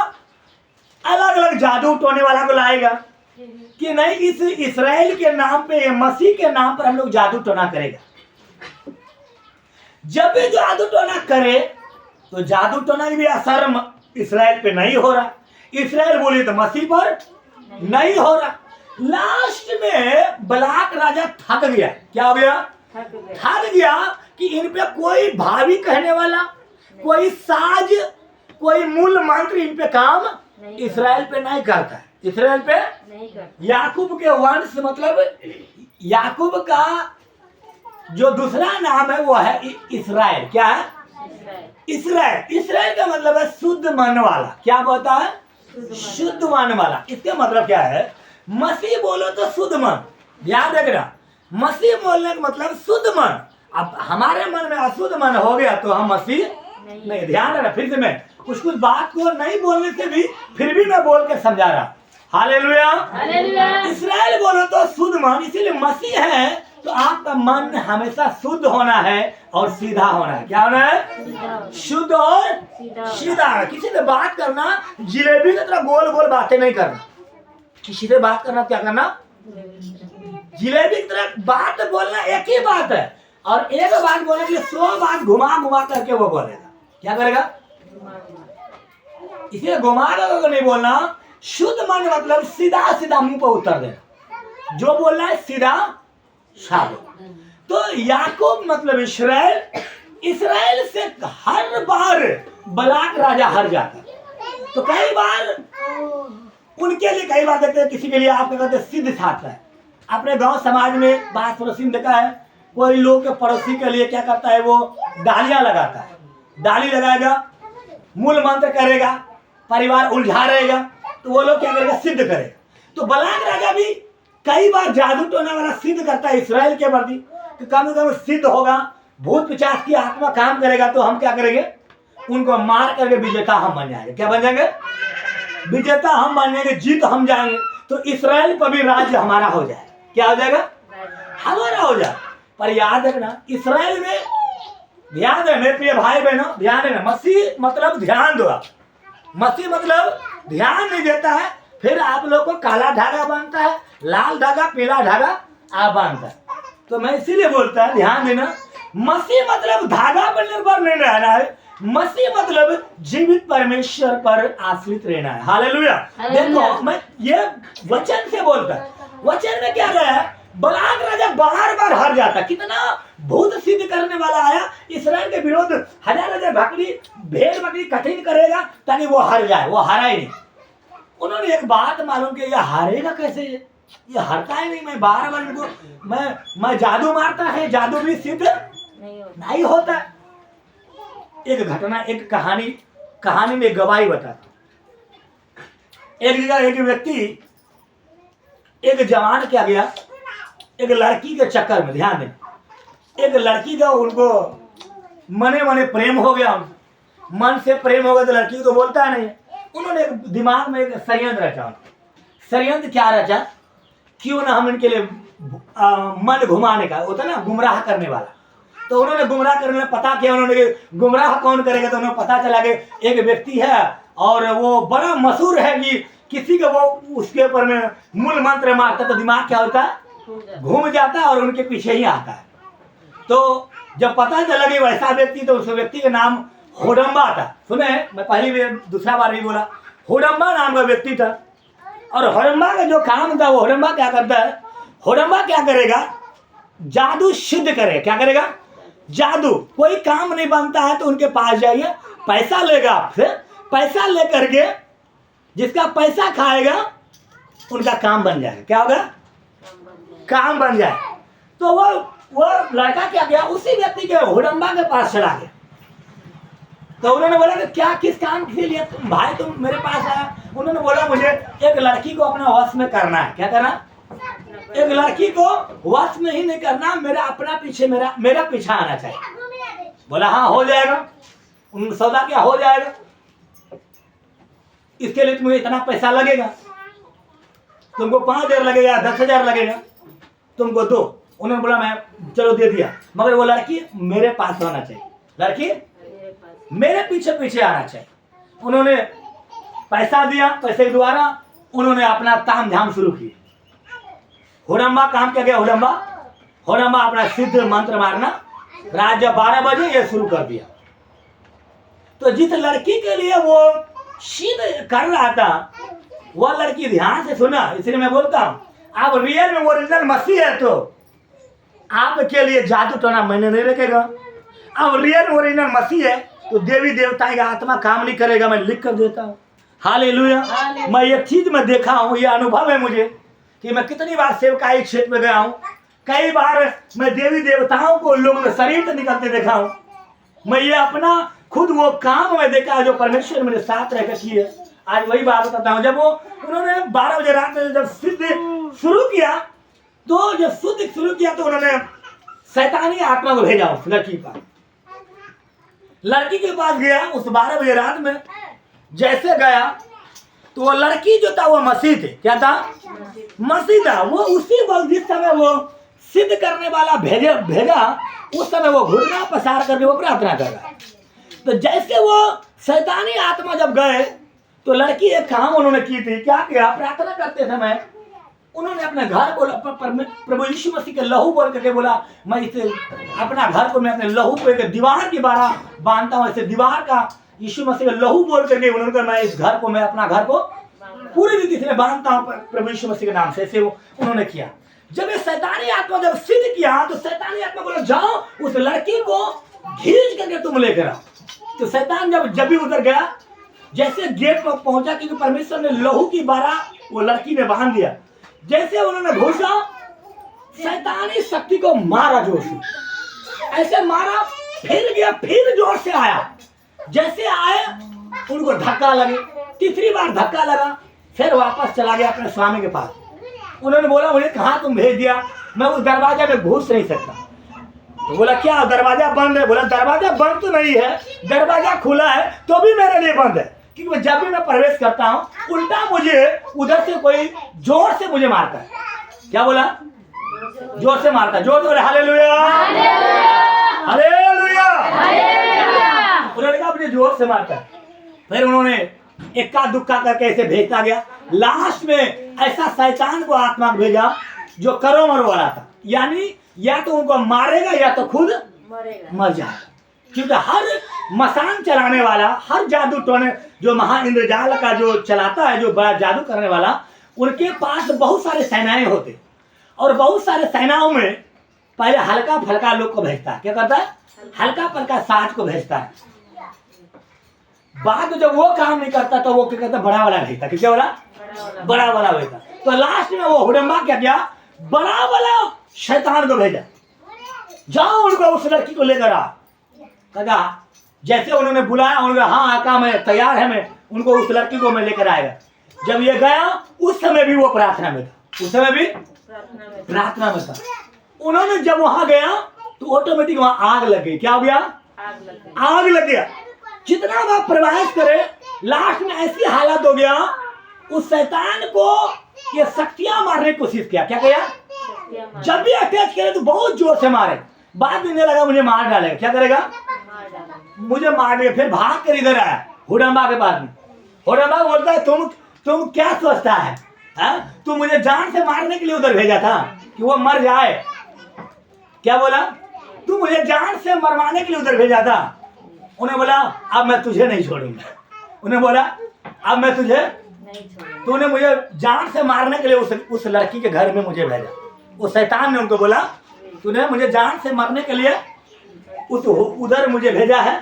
अलग अलग जादू टोने वाला को लाएगा कि नहीं, इस इस्राएल के नाम पे, मसीह के नाम पर हम लोग जादू टोना करेगा। जब भी जादू टोना करे तो जादू टोना की भी असर इसराइल पे नहीं हो रहा। इसराइल बोली तो मसीह पर नहीं हो रहा। लास्ट में बलाक राजा थक गया। क्या हो गया? थक गया कि इन पे कोई भावी कहने वाला, कोई साज, कोई मूल मंत्र इन पे काम इसराइल पे नहीं करता है। इसराइल पे याकूब के वंश, मतलब याकूब का जो दूसरा नाम है वो है इसराइल। क्या है? इसराइल। इसराइल का मतलब है शुद्ध मन वाला। क्या बोलता है? शुद्ध मन वाला। इसका मतलब क्या है? मसीह बोलो तो शुद्ध मन। याद रखना, मसीह बोलने का मतलब शुद्ध मन। अब हमारे मन में अशुद्ध मन हो गया तो हम मसीह नहीं। ध्यान रखना, फिर से मैं कुछ बात को नहीं बोलने से भी फिर भी मैं बोल के समझा रहा। हालेलुया। इसराइल बोलो तो शुद्ध मन, इसीलिए मसीह है तो आपका मन हमेशा शुद्ध होना है और सीधा होना है। क्या होना है? शुद्ध और सीधा। किसी से बात करना जिलेबी की तरह गोल गोल बातें नहीं करना। किसी से बात करना क्या करना? जिलेबी की तरह बात बोलना एक ही बात है, और एक बात बोलने के लिए 100 बात घुमा घुमा करके वो बोलेगा। क्या करेगा? इसे घुमा कर नहीं बोलना। शुद्ध मन मतलब सीधा सीधा मुंह पर उतर देना, जो बोल रहा है सीधा साधो। तो याकूब मतलब इसराइल, इसराइल से हर बार बलाक राजा हार जाता। तो कई बार उनके लिए, कई बार देखते हैं किसी के लिए आप कहते सिद्ध छात्र है। अपने गांव समाज में बात पड़ोसी में देखा है, कोई लोग के पड़ोसी के लिए क्या करता है, वो डालियां लगाता है। डाली लगाएगा, मूल मंत्र करेगा, परिवार उलझा रहेगा, तो वो लोग क्या करेगा? सिद्ध करेगा। तो बलाक राजा भी कई बार जादू टोना वाला सिद्ध करता है इसराइल के प्रति कि कम से कम सिद्ध होगा, भूत पिशाच की आत्मा काम करेगा तो हम क्या करेंगे? उनको मार करके विजेता हम बन जाएंगे। क्या बन जाएंगे? विजेता हम बन जाएंगे, जीत हम जाएंगे, तो इसराइल पर भी राज्य हमारा हो जाए। क्या हो जाएगा? हमारा हो जाए। पर याद रखना, इसराइल में ध्यान है मेरे प्रिय भाई बहनों, ध्यान है। मसीह मतलब ध्यान दो। मसीह मतलब ध्यान नहीं देता है, फिर आप लोग को काला धागा बांधता है, लाल धागा, पीला धागा आप बांधता है। तो मैं इसीलिए बोलता है ध्यान देना, मसीह मतलब धागा पर निर्भर नहीं रहना है, मसीह मतलब जीवित परमेश्वर पर आश्रित रहना है। हालेलुया। देखो मैं ये वचन से बोलता है, वचन में क्या रहा है? बलाक राजा बार बार हार जाता। कितना भूत सिद्ध करने वाला आया इसराइल के विरोध, हजार बकरी भेड़ बकरी कठिन करेगा ताकि वो हार जाए, वो हारा ही नहीं। उन्होंने एक बात मालूम की, ये हारेगा कैसे? ये हारता ही नहीं। मैं बार बार इनको मैं जादू मारता है, जादू भी सिद्ध नहीं होता। एक घटना, एक कहानी में गवाही बताता। एक जगह एक व्यक्ति, एक जवान क्या गया, एक लड़की के चक्कर में, ध्यान दें, एक लड़की का उनको मने मने प्रेम हो गया। मन से प्रेम हो गया तो लड़की तो बोलता नहीं। उन्होंने एक दिमाग में एक षड्यंत्र रचा। षड्यंत्र क्या रचा? क्यों ना हम इनके लिए मन घुमाने का होता ना, गुमराह करने वाला। तो उन्होंने गुमराह करने में पता किया, उन्होंने गुमराह कौन करेगा, तो उन्हें पता चला कि एक व्यक्ति है और वो बड़ा मशहूर है कि किसी का वो उसके ऊपर में मूल मंत्र मारता तो दिमाग क्या होता है? घूम जाता है और उनके पीछे ही आता है। तो जब पता चला कि वैसा व्यक्ति, तो उस व्यक्ति का नाम होडम्बा था। सुने, मैं पहली बार दूसरा बार भी बोला, होडम्बा नाम का व्यक्ति था। और होडम्बा का जो काम था, वो होडम्बा क्या करता है? होडम्बा क्या करेगा? जादू सिद्ध करेगा। क्या करेगा? जादू। कोई काम नहीं बनता है तो उनके पास जाइए, पैसा लेगा आपसे, पैसा लेकर के जिसका पैसा खाएगा उनका काम बन जाएगा। क्या होगा? काम बन जाए। तो वो लड़का क्या किया, उसी व्यक्ति के होडम्बा के पास चला गया। तो उन्होंने बोला कि क्या, किस काम के लिए भाई तुम मेरे पास आया? उन्होंने बोला मुझे एक लड़की को अपना वश में करना है। क्या करना? एक लड़की को वश में ही नहीं करना, मेरा अपना पीछे, मेरा पीछा आना चाहिए। बोला हाँ हो जाएगा। सौदा क्या हो जाएगा, इसके लिए तुम्हें इतना पैसा लगेगा, तुमको 5,000 लगेगा, 10,000 लगेगा, तुमको दो। उन्होंने बोला मैं चलो दे दिया, मगर वो लड़की मेरे पास होना चाहिए, लड़की मेरे पीछे पीछे आना चाहिए। उन्होंने पैसा दिया, पैसे के द्वारा उन्होंने अपना ताम झाम शुरू किया। होडम्बा काम क्या गया? होडम्बा अपना सिद्ध मंत्र मारना रात जब 12 बजे ये शुरू कर दिया। तो जिस लड़की के लिए वो सिद्ध कर रहा था वह लड़की ध्यान से सुना, इसलिए मैं बोलता हूँ आप रियल में ओरिजिनल मसीह है तो आपके लिए जादू टोना मैंने नहीं रखेगा। अब रियल ओरिजिनल मसीह है तो देवी देवता का आत्मा काम नहीं करेगा, मैं लिख कर देता हूँ। हालेलुया। मैं एक चीज में देखा हूँ, ये अनुभव है मुझे कि मैं कितनी बार सेवकाई क्षेत्र में गया हूँ, कई बार मैं देवी देवताओं को लोगों के शरीर से निकलते देखा हूँ। मैं ये अपना खुद वो काम में देखा जो परमेश्वर मेरे साथ रहकर किए। आज वही बात बताता हूँ, जब वो उन्होंने 12 बजे रात में जब सिद्ध शुरू किया तो जब शुद्ध शुरू किया तो उन्होंने शैतानी आत्मा को भेजा उस लड़की पर। लड़की के पास गया उस 12 बजे रात में, जैसे गया तो वो लड़की जो था वो मसीह थे। क्या था? मसीह था। वो उसी वक्त जिस समय वो सिद्ध करने वाला भेजा उस समय वो घुटना पसार करके वो प्रार्थना कर रहा। तो जैसे वो शैतानी आत्मा जब गए तो लड़की एक काम उन्होंने की थी। क्या किया? प्रार्थना करते समय उन्होंने अपने घर को प्रभु यीशु मसीह के लहू बोल करके बोला, मैं इसे अपना घर को मैं अपने लहू को एक दीवार की बारा बांधता हूँ, ऐसे दीवार का यीशु मसीह का लहू बोल करके उन्होंने कहा मैं इस घर को मैं अपना घर को पूरी रीति से बांधता हूँ प्रभु यीशु मसीह के नाम से। ऐसे वो उन्होंने किया। जब ये शैतानी आत्मा जब सिद्ध किया तो शैतानी आत्मा बोला जाओ उस लड़की को खींच करके तुम लेकर आओ। तो शैतान जब भी उधर गया, जैसे गेट पर पहुंचा क्योंकि परमेश्वर ने लहू की बारा वो लड़की ने बांध दिया, जैसे उन्होंने घुसा शैतानी शक्ति को मारा जोर से, ऐसे मारा फिर गया, फिर जोर से आया। जैसे आए उनको धक्का लगे, तीसरी बार धक्का लगा, फिर वापस चला गया अपने स्वामी के पास। उन्होंने बोला मुझे कहाँ तुम भेज दिया, मैं उस दरवाजा में घुस नहीं सकता। तो बोला क्या दरवाजा बंद है? बोला दरवाजा बंद तो नहीं है, दरवाजा खुला है तो भी मेरे लिए बंद है, क्योंकि जब भी मैं प्रवेश करता हूँ उल्टा मुझे उधर से कोई जोर से मुझे मारता है। क्या बोला? जोर से मारता है। जोर से बोले हालेलुया हालेलुया। उन्होंने कहा मुझे जोर से मारता है। फिर उन्होंने इक्का दुक्का करके ऐसे भेजता गया। लास्ट में ऐसा शैतान को आत्मा भेजा जो करो मरो वाला था, यानी या तो उनको मारेगा या तो खुद मर जाएगा। क्योंकि हर मसान चलाने वाला, हर जादू टोने जो महा इंद्रजाल का जो चलाता है, जो बड़ा जादू करने वाला, उनके पास बहुत सारे सेनाएं होते और बहुत सारे सेनाओं में पहले हल्का फल्का लोग को भेजता है। क्या करता है? हल्का फल्का साज को भेजता है। बाद में जब वो काम नहीं करता तो वो क्या करता? बड़ा वाला भेजता। क्या बोला? बड़ा वाला भेजता। तो लास्ट में वो हुडम्बा क्या किया? बड़ा वाला शैतान को भेजा, जाओ उनको उस लड़की को लेकर आ। कहा जैसे उन्होंने बुलाया, उन्होंने हाँ आका मैं तैयार है, मैं उनको उस लड़की को मैं लेकर आएगा। जब ये गया उस समय भी वो प्रार्थना में था, उस समय भी प्रार्थना में था। उन्होंने जब वहां गया तो ऑटोमेटिक वहां आग लग गई। क्या हो गया? आग लग गया। जितना वह प्रयास करे लास्ट में ऐसी हालत हो गया, उस शैतान को ये शक्तियां मारने की कोशिश किया। क्या किया? जब भी अटैच करे तो बहुत जोर से मारे, बाद में लगा मुझे मार डालेगा। क्या करेगा? मुझे मार देगा। फिर भाग कर इधर आया हुडम्बा के पास में। हुडम्बा बोलता है तुम क्या सोचता है? तू मुझे जान से मारने के लिए उधर भेजा था कि वो मर जाए। क्या बोला? तू मुझे जान से मरवाने के लिए उधर भेजा था। उन्हें बोला अब मैं तुझे नहीं छोड़ूंगा। उन्हें बोला अब मैं तुझे नहीं छोड़ूंगा। तूने मुझे जान से मारने के लिए उस लड़की के घर में मुझे भेजा। उस शैतान ने उनको बोला तूने मुझे जान से मारने के लिए उधर मुझे भेजा है,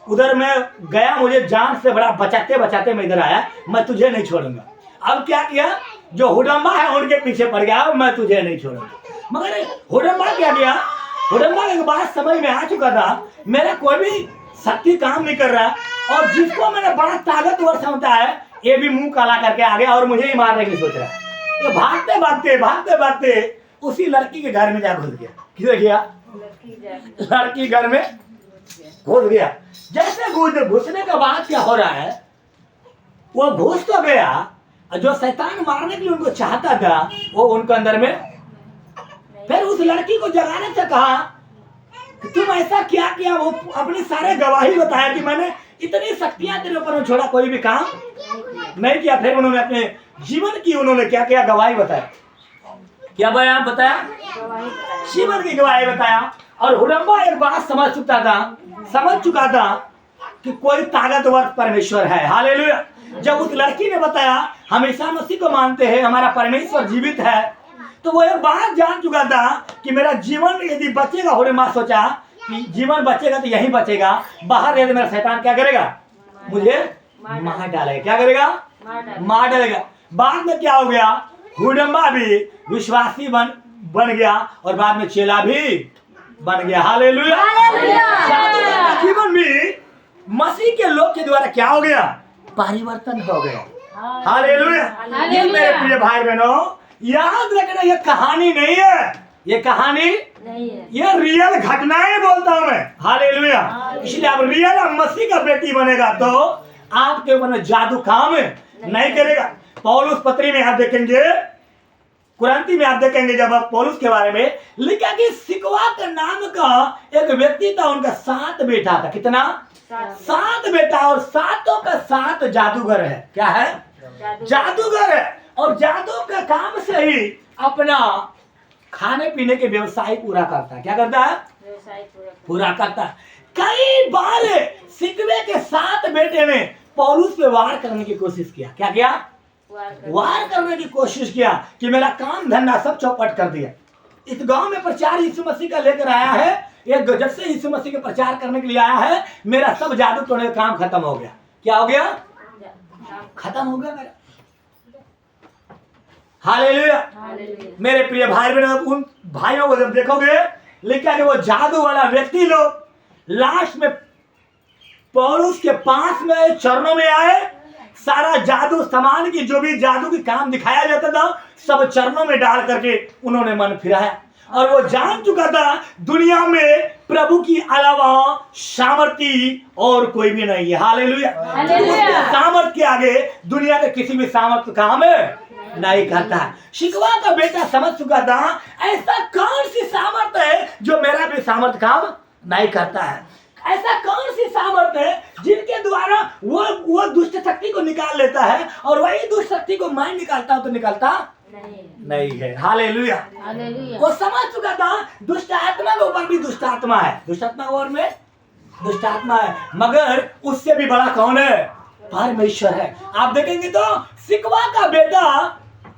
उधर मैं गया, मुझे जान से बड़ा बचाते बचाते मैं इधर आया, मैं तुझे नहीं छोड़ूंगा। अब क्या किया? जो हुडम्बा है उनके पीछे पड़ गया, मैं तुझे नहीं छोड़ूंगा। मगर हुडम्बा क्या किया? हुडम्बा के बाद समझ में आ चुका था मेरा कोई भी शक्ति काम नहीं कर रहा, और जिसको मैंने बड़ा ताकतवर समझता है ये भी मुंह काला करके आ गया और मुझे ही मारने की सोच रहा है। तो भागते भागते उसी लड़की के घर में जा घुस गया। किधर गया? लड़की घर में घुस गया। जैसे घुसने के बाद क्या हो रहा है, वो घुस तो गया, जो शैतान मारने के लिए उनको चाहता था वो उनको अंदर में। फिर उस लड़की को जगाने से कहा कि तुम ऐसा क्या किया? वो अपनी सारे गवाही बताया कि मैंने इतनी शक्तियां तेरे ऊपर छोड़ा, कोई भी काम नहीं किया। फिर उन्होंने अपने जीवन की उन्होंने क्या किया? गवाही बताया। क्या बताया? जीवन की गवाही बताया। और हुडम्बा एक बात समझ चुका था कि कोई ताकतवर परमेश्वर है। हालेलुया। जब उस लड़की ने बताया हम ईसा मसीह को मानते हैं, हमारा परमेश्वर जीवित है, तो वो एक बात जान चुका था कि मेरा जीवन यदि बचेगा, होने माँ सोचा कि जीवन बचेगा तो यहीं बचेगा, बाहर यदि मेरा शैतान क्या करेगा, मुझे मार डालेगा। क्या करेगा? मार डालेगा। बाद में क्या हो गया, हुडम्बा भी विश्वासी बन गया और बाद में चेला भी बन गया। हालेलुया। जीवन में मसीह के लोग के द्वारा क्या हो गया, परिवर्तन हो गया। हालेलुया। ये मेरे प्रिय भाई बहनों, याद रखना ये कहानी नहीं है, ये कहानी नहीं है, ये रियल घटनाएं बोलता हूं मैं। हालेलुया। इसलिए आप रियल मसीह का बेटी बनेगा तो आपके ऊपर में जादू काम नहीं करेगा। पौलुस पत्री में आप देखेंगे, कुरंती में आप देखेंगे, जब आप पौलुस के बारे में लिखा कि सिकवा का नाम का एक व्यक्ति था, उनका 7 बेटा था। कितना? 7 बेटा, और 7 का 7 जादूगर है। क्या है? जादूगर है। और जादू का काम से ही अपना खाने पीने के व्यवसाय पूरा करता है। क्या करता है? व्यवसाय पूरा करता है। कई बार सिकवे के 7 बेटे ने पौलुस पे वार करने की कोशिश किया। क्या किया? वार करने की कोशिश किया कि मेरा काम धंधा सब चौपट कर दिया। इस गांव में प्रचार यीशु मसीह का लेकर आया है, ये जब से यीशु मसीह के प्रचार करने के लिए आया है, मेरा सब जादू टोने का काम खत्म हो गया। क्या हो गया? खत्म हो गया मेरा। हालेलुया। मेरे प्रिय भाई बहनों, उन भाइयों को जब देखोगे, लिखा कि वो जादू वाला व्यक्ति लोग लास्ट में पौलुस के पास में चरणों में आए, सारा जादू सामान की जो भी जादू की काम दिखाया जाता था सब चरणों में डाल करके उन्होंने मन फिराया। और वो जान चुका था दुनिया में प्रभु की अलावा सामर्थी और कोई भी नहीं है। हालेलुया। उसके सामर्थ के आगे दुनिया के किसी भी सामर्थ काम नहीं करता है। शिकवा का बेटा समझ चुका था ऐसा कौन सी सामर्थ है जो मेरा भी सामर्थ काम नहीं करता है। ऐसा कौन सी सामर्थ है जिनके द्वारा वो दुष्ट शक्ति को निकाल लेता है, और वही दुष्ट शक्ति को मैं निकालता हूं तो निकालता नहीं है। हालेलुया। वो समझ चुका था दुष्ट आत्मा के ऊपर भी दुष्ट आत्मा है, दुष्ट आत्मा के ऊपर में दुष्ट आत्मा है, मगर उससे भी बड़ा कौन है? परमेश्वर है। आप देखेंगे तो सिकवा का बेटा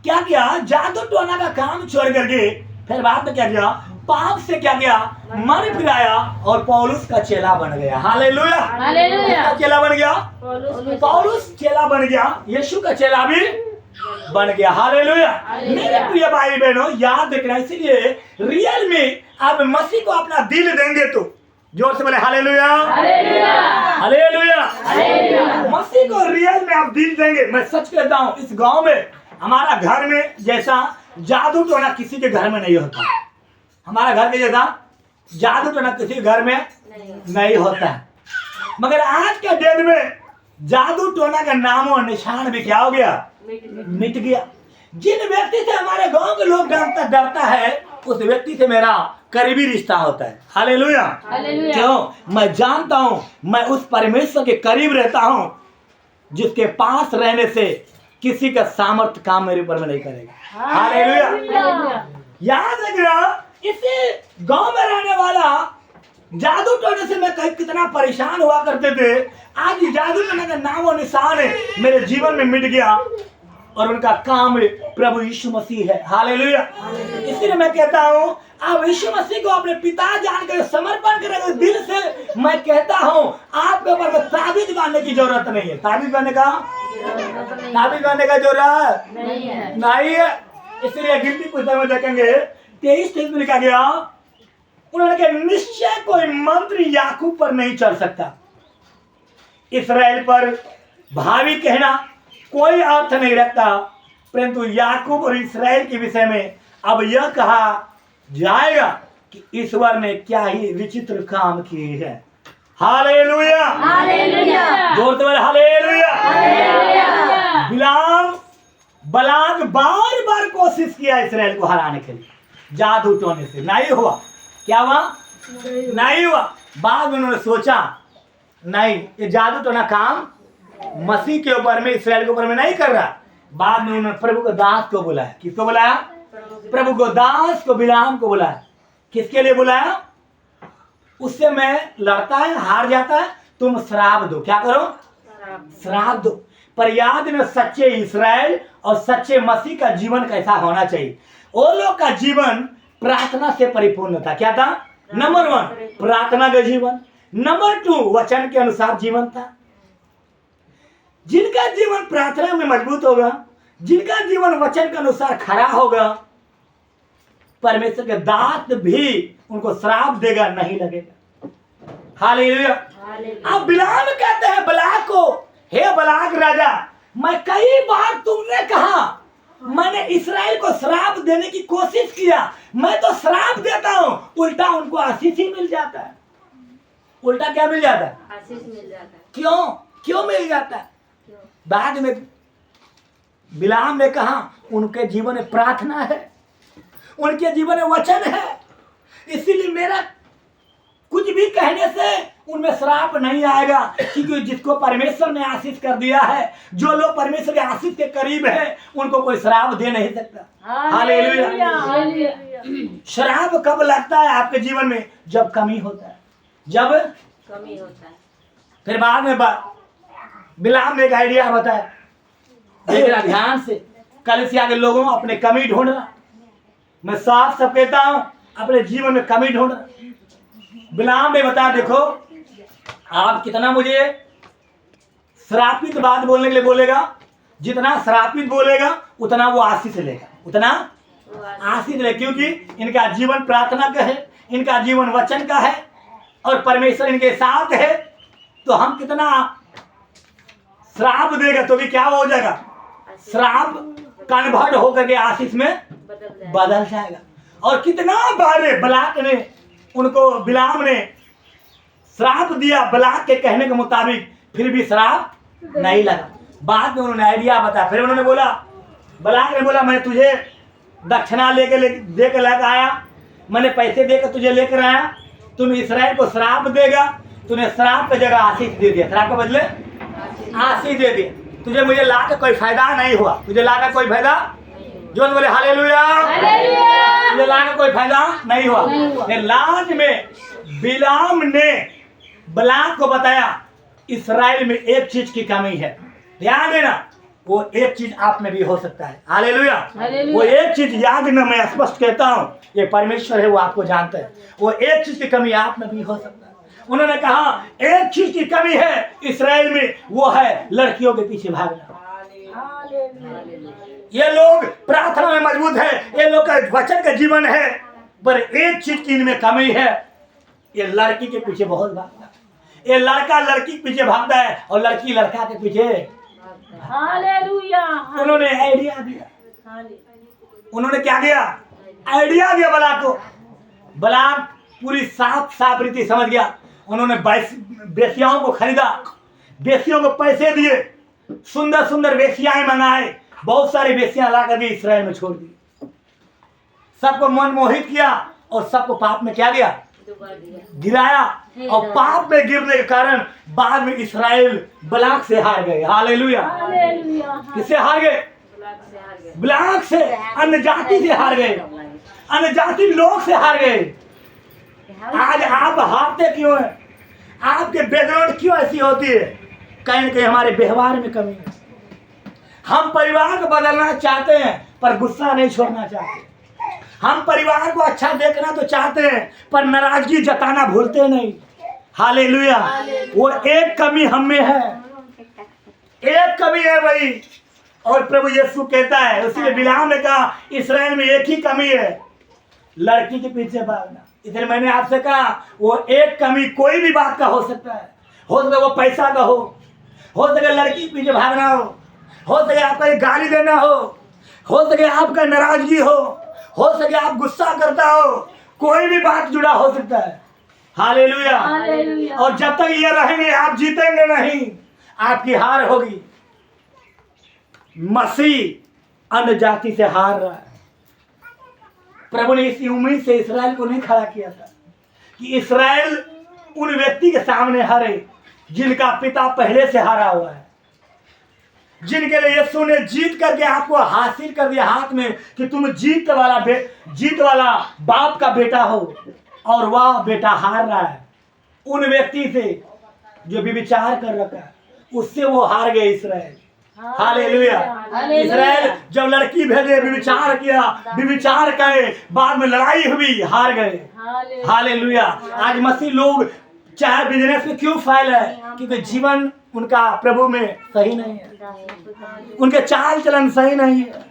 क्या किया, जादू टोना का काम छोड़ करके फिर बाद में क्या किया, पाप से क्या किया, मन फिराया और पौलुस का चेला बन गया। हालेलुया। किसका चेला बन गया? पौलुस चेला बन गया, यीशु का चेला भी बन गया। हालेलुया। मेरे प्रिय भाई बहनों, याद रखना, इसीलिए रियल में आप मसीह को अपना दिल देंगे तो जोर से बोले हालेलुया, हालेलुया। मसीह को रियल में आप दिल देंगे। मैं सच कहता हूँ, इस गांव में हमारा घर में जैसा जादू टोना किसी के घर में नहीं होता। हमारा घर के जैसा जादू टोना किसी के घर में नहीं होता है, मगर आज के डेट में जादू टोना का नाम और निशान भी क्या हो गया, मिट गया। जिन व्यक्ति से हमारे गांव के लोग डरता है, उस व्यक्ति से मेरा करीबी रिश्ता होता है। हालेलुया। क्यों? मैं जानता हूं मैं उस परमेश्वर के करीब रहता हूं जिसके पास रहने से किसी का सामर्थ्य काम मेरे ऊपर में नहीं करेगा। हालेलुया। याद रखना, इस गांव में रहने वाला जादू टोने से मैं कितना परेशान हुआ करते थे, आज जादू टोने का नाम और निशान है मेरे जीवन में मिट गया और उनका काम प्रभु यीशु मसीह है। हालेलुया। इसलिए मैं कहता हूं आप यीशु मसीह को अपने पिता जानकर समर्पण करेंगे दिल से। मैं कहता हूं आपके ऊपर में ताबीज बांधने की जरूरत नहीं है। ताबीज बांधने का जरूरत नहीं है। इसलिए गिनती पुस्तक में देखेंगे 23 में लिखा गया, उन्होंने कहा निश्चय कोई मंत्र याकूब पर नहीं चढ़ सकता। इस्राएल पर भावी कहना कोई अर्थ नहीं रखता, परंतु याकूब और इस्राएल के विषय में अब यह कहा जाएगा कि ईश्वर ने क्या ही विचित्र काम किए हैं। हालेलुया। जोर से बोले हालेलुया। बलाक बार बार कोशिश किया इस्राएल को हराने के लिए, जादू टोने से नहीं हुआ। क्या हुआ? नहीं हुआ। बाद में उन्होंने सोचा नहीं, ये जादू टोना काम मसीह के ऊपर में, इस्राएल के ऊपर में नहीं कर रहा। बाद में उन्होंने प्रभु को दास को बुलाया। किसको बुलाया? प्रभु को दास को, बिलाम को बुलाया। किसके लिए बुलाया? उससे मैं लड़ता है, हार जाता है तुम श्राप दो। क्या करो? श्राप दो। पर याद में सच्चे इस्राएल और सच्चे मसीह का जीवन कैसा होना चाहिए? वो लोग का जीवन प्रार्थना से परिपूर्ण था। क्या था? नंबर 1 प्रार्थना का जीवन, नंबर 2 वचन के अनुसार जीवन था। जिनका जीवन प्रार्थना में मजबूत होगा, जिनका जीवन वचन के अनुसार खड़ा होगा, परमेश्वर के दांत भी उनको श्राप देगा नहीं लगेगा। हालेलुया। अब बिलाम कहते हैं बलाक को, हे बलाक राजा, मैं कई बार तुमने कहा, मैंने इस्राएल को श्राप देने की कोशिश किया, मैं तो श्राप देता हूं, उल्टा उनको आशीष ही मिल जाता है। उल्टा क्या मिल जाता है? आशीष मिल जाता है। क्यों? क्यों मिल जाता है? बाद में बिलाम ने कहा उनके जीवन में प्रार्थना है, उनके जीवन में वचन है, इसीलिए मेरा कुछ भी कहने से उनमें श्राप नहीं आएगा, क्योंकि जिसको परमेश्वर ने आशीष कर दिया है, जो लोग परमेश्वर के आशीष के करीब है, उनको कोई श्राप दे नहीं सकता। हालेलुया। श्राप कब लगता है आपके जीवन में? जब कमी होता है, जब कमी होता है। फिर बाद में बिलाम ने एक आइडिया बताया, देखना ध्यान से, कलीसिया के लोगों अपने कमी ढूंढना। मैं साफ सब कहता हूं, अपने जीवन में कमी ढूंढना। बिलाम ने बताया, देखो आप कितना मुझे श्रापित बात बोलने के लिए बोलेगा, जितना श्रापित बोलेगा उतना वो आशीष लेगा, उतना आशीष लेगा, क्योंकि इनका जीवन प्रार्थना का है, इनका जीवन वचन का है और परमेश्वर इनके साथ है। तो हम कितना श्राप देगा तो भी क्या हो जाएगा? श्राप कन्वर्ट होकर के आशीष में बदल जाएगा। और कितना बार बलाक ने उनको, बिलाम ने श्राप दिया बलाक के कहने के मुताबिक, फिर भी श्राप नहीं लगा। बाद में उन्होंने आइडिया बताया, फिर उन्होंने बोला, बलाक ने बोला, मैं तुझे दक्षिणा दे के लेकर आया, मैंने पैसे देकर तुझे लेकर आया, तुम इस्राएल को श्राप देगा, तूने श्राप की जगह आशीष दे दिया, श्राप के बदले आशीष दे दिया, तुझे मुझे लाकर कोई फायदा नहीं हुआ, तुझे लाकर कोई फायदा, जो बोले हालेलुया, तुझे लाकर कोई फायदा नहीं हुआ। फिर लास्ट में बिलाम ने बलाक को बताया, इस्राएल में एक चीज की कमी है, ध्यान देना, वो एक चीज आप में भी हो सकता है। हालेलुया। वो एक चीज याद में मैं स्पष्ट कहता हूं, ये परमेश्वर है, वो आपको जानता है, वो एक चीज की कमी आप में भी हो सकता है। उन्होंने कहा एक चीज की कमी है इस्राएल में, वो है लड़कियों के पीछे भागना। ये लोग प्रार्थना में मजबूत है, ये लोग का वचन का जीवन है, पर एक चीज की इनमें कमी है, ये लड़की के पीछे बहुत भागता है। ये लड़का लड़की के पीछे भागता है और लड़की लड़का के पीछे। हालेलुया। उन्होंने आइडिया दिया, उन्होंने क्या किया? आइडिया दिया बलाक को। बलाक पूरी साफ रीति समझ गया। उन्होंने बेसियाओं को खरीदा, बेसियों को पैसे दिए, सुंदर सुंदर बेसियाएं मंगाए, बहुत सारी बेसियां ला कर इस्राएल में छोड़ दी, सबको मन मोहित किया और सबको पाप में क्या गया? गिराया। और पाप में गिरने के कारण बाद में इस्राएल बलाक से हार गए। हालेलुया। किससे हार गए? बलाक से, अन्य जाति से हार गए, अन्य जाति लोग से हार गए। आज आप हारते क्यों हैं? आपके बैकग्राउंड क्यों ऐसी होती है? कहीं न कहीं हमारे व्यवहार में कमी है। हम परिवार को बदलना चाहते हैं पर गुस्सा नहीं छोड़ना चाहते। हम परिवार को अच्छा देखना तो चाहते हैं पर नाराजगी जताना भूलते नहीं। हालेलुया। वो एक कमी हम में है, एक कमी है भाई। और प्रभु यीशु कहता है, उसी बिलाम ने कहा इस्राएल में एक ही कमी है, लड़की के पीछे भागना। इसलिए मैंने आपसे कहा वो एक कमी कोई भी बात का हो सकता है वो पैसा का हो सके लड़की के पीछे भागना हो सके आपका गाली देना हो सके आपका नाराजगी हो सके आप गुस्सा करता हो, कोई भी बात जुड़ा हो सकता है। हालेलुया। और जब तक ये रहेंगे आप जीतेंगे नहीं, आपकी हार होगी। मसीह अन्य जाति से हार रहा है। प्रभु ने इस उम्मीद से इस्राएल को नहीं खड़ा किया था कि इस्राएल उन व्यक्ति के सामने हारे जिनका पिता पहले से हारा हुआ है, जिनके लिए यीशु ने जीत करके आपको हासिल कर दिया हाथ में कि तुम जीत वाला बाप का बेटा हो, और वह बेटा हार रहा है। उन व्यक्ति से जो व्यभिचार कर रखा है, उससे वो हार गए इसराइल। हालेलुया। इसराइल जब लड़की भेजे, व्यभिचार किया, व्यभिचार करे, बाद में लड़ाई हुई, हार गए। हालेलुया। आज मसीह लोग चाहे बिजनेस में क्यों फेल है, क्योंकि जीवन उनका प्रभु में सही नहीं है, उनके चाल चलन सही नहीं है,